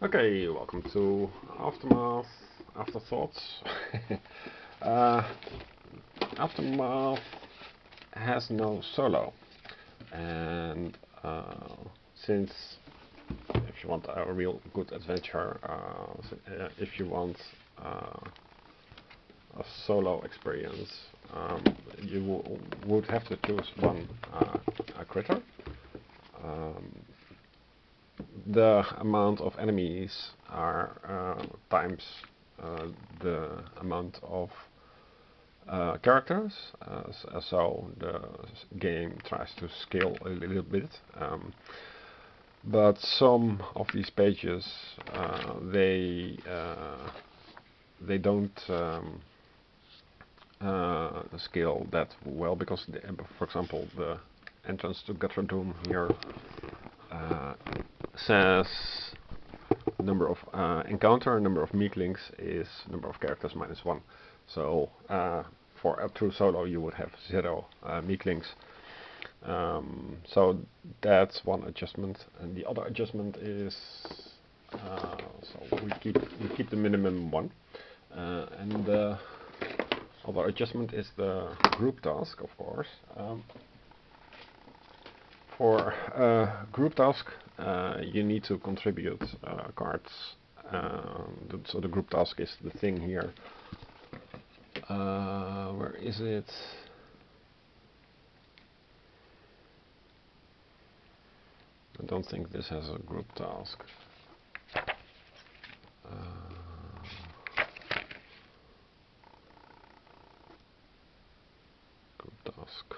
Okay, welcome to Aftermath, Afterthoughts. uh, Aftermath has no solo, and since if you want a real good adventure, if you want a solo experience, you would have to choose one a critter. Um, the amount of enemies are times the amount of characters, so the game tries to scale a little bit. But some of these pages they don't scale that well because, for example, the entrance to Gutter Doom here uh, says number of encounter, number of meeklings is number of characters -1. So for a true solo you would have 0 meeklings. So that's one adjustment, and the other adjustment is so we keep the minimum 1, and the other adjustment is the group task, of course. For group task, you need to contribute cards. So the group task is the thing here. Where is it? I don't think this has a group task. Group task.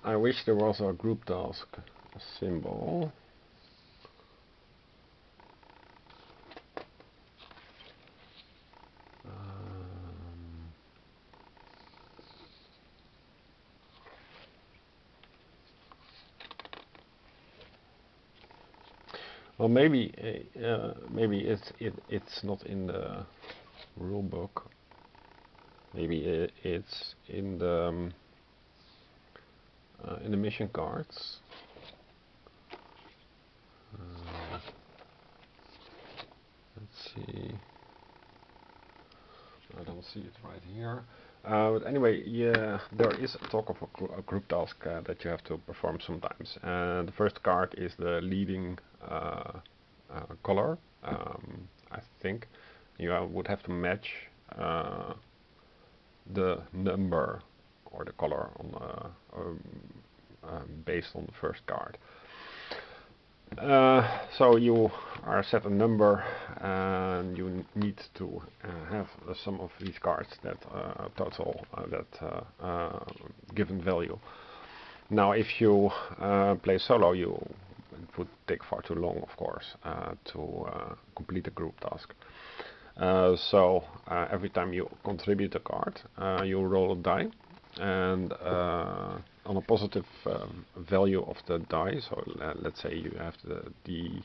I wish there was a group task symbol. Well, maybe it's not in the rulebook. Maybe it's in the mission cards. Let's see. I don't see it right here. But anyway, yeah, there is a talk of a group task that you have to perform sometimes. And the first card is the leading color. I think you would have to match the number or the color based on the first card. So you are set a number, and you need to have the sum of these cards that total that given value. Now, if you play solo, it would take far too long, of course, to complete a group task. So every time you contribute a card, you roll a die, and on a positive value of the die, so let's say you have the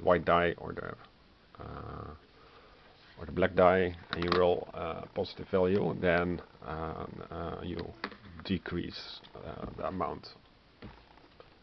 white die or the black die, and you roll a positive value, then you decrease the amount.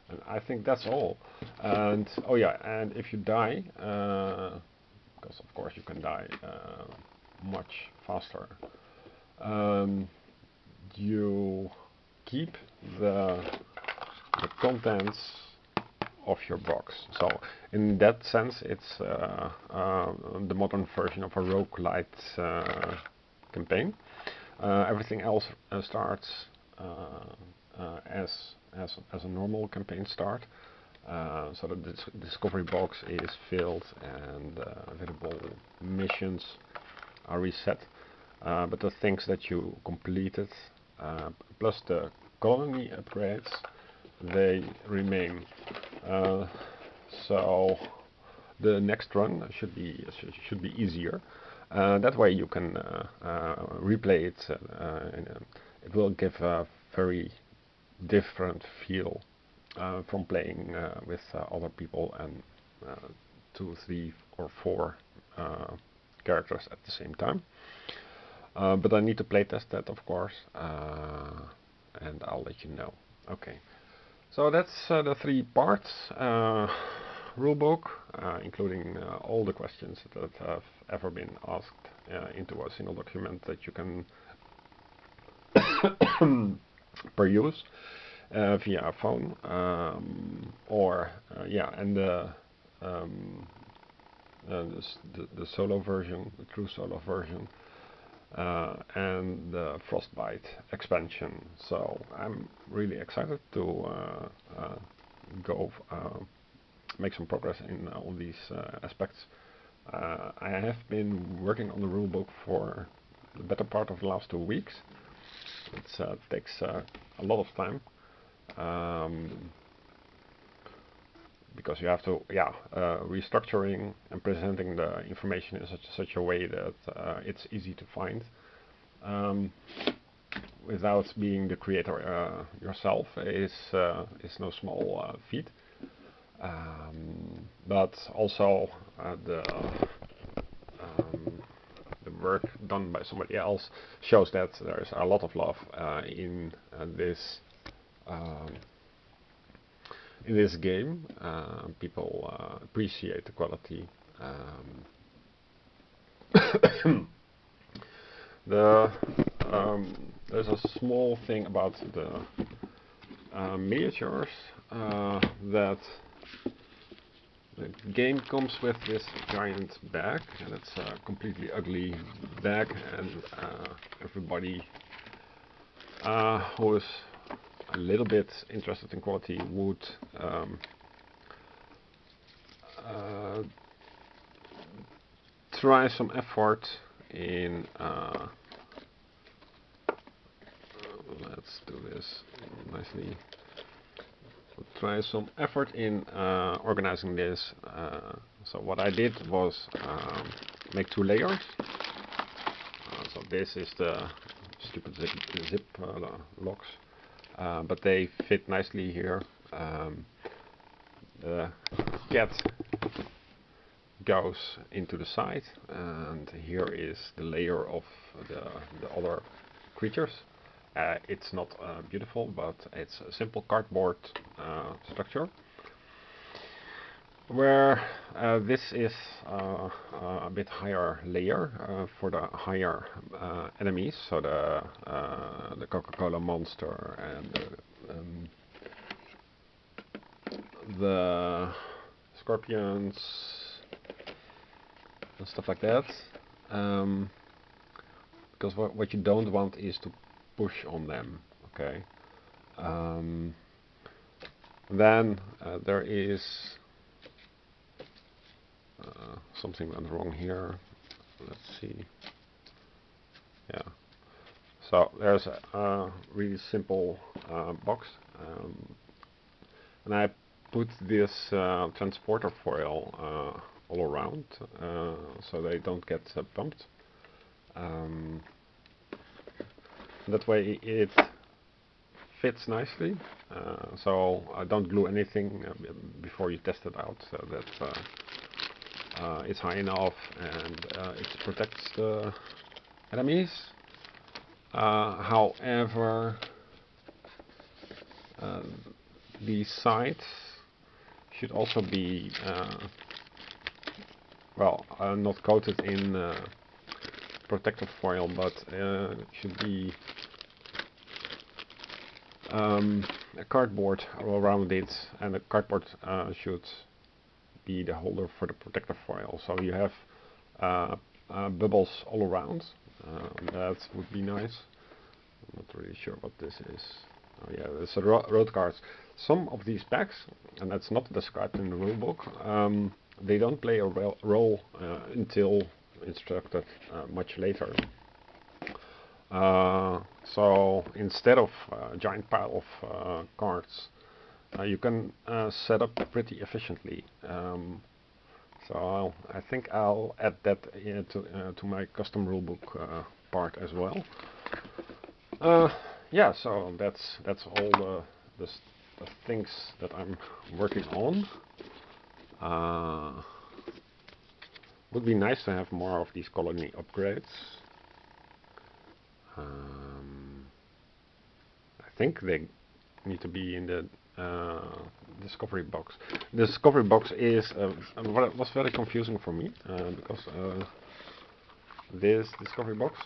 And I think that's all. And oh yeah, and if you die, because of course you can die much faster, you keep the contents of your box. So in that sense, it's the modern version of a roguelite campaign. Everything else starts as a normal campaign start. So the discovery box is filled and available missions are reset. But the things that you completed, plus the colony upgrades, they remain. So the next run should be easier. That way you can replay it. It will give a very different feel from playing with other people and 2, 3, or 4 characters at the same time. But I need to playtest that, of course, and I'll let you know. Okay, so that's the 3 parts. Rulebook, including all the questions that have ever been asked into a single document that you can peruse via a phone, or and the solo version, the true solo version, and the frostbite expansion. So I'm really excited to go make some progress in all these aspects. I have been working on the rulebook for the better part of the last 2 weeks. It takes a lot of time, because you have to, restructuring and presenting the information in such a way that it's easy to find, without being the creator yourself is no small feat. But also the work done by somebody else shows that there is a lot of love in this game. People appreciate the quality. There's a small thing about the miniatures, that the game comes with this giant bag, and it's a completely ugly bag, and everybody who is a little bit interested in quality would try some effort in let's do this nicely. Try some effort in organizing this. So what I did was make 2 layers. So this is the stupid zip locks, but they fit nicely here. The cat goes into the side, and here is the layer of the other creatures. It's not beautiful, but it's a simple cardboard structure, where this is a bit higher layer for the higher enemies, so the Coca-Cola monster and the scorpions and stuff like that. Because what you don't want is to push on them. Okay. Then there is something went wrong here. Let's see. Yeah. So there's a really simple box, and I put this transporter foil all around, so they don't get bumped. That way it fits nicely, so I don't glue anything before you test it out, so that it's high enough and it protects the enemies. However, the sides should also be not coated in protective foil, but should be a cardboard around it, and the cardboard should be the holder for the protective foil, so you have bubbles all around. That would be nice. I'm not really sure what this is. Oh yeah, it's a road cards. Some of these packs, and that's not described in the rulebook, they don't play a role until instructed much later. So instead of a giant pile of cards, you can set up pretty efficiently. So I think I'll add that to my custom rulebook part as well. Yeah, so that's all the things that I'm working on. Would be nice to have more of these colony upgrades. I think they need to be in the discovery box. The discovery box is was very confusing for me because this discovery box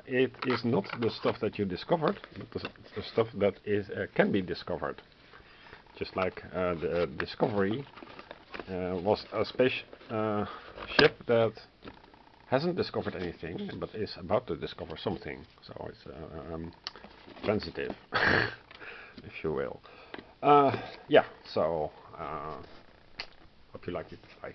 it is not the stuff that you discovered, but the stuff that is can be discovered. Just like the discovery was a space ship that hasn't discovered anything, but is about to discover something. So it's transitive, if you will. Yeah, so hope you liked it. Bye.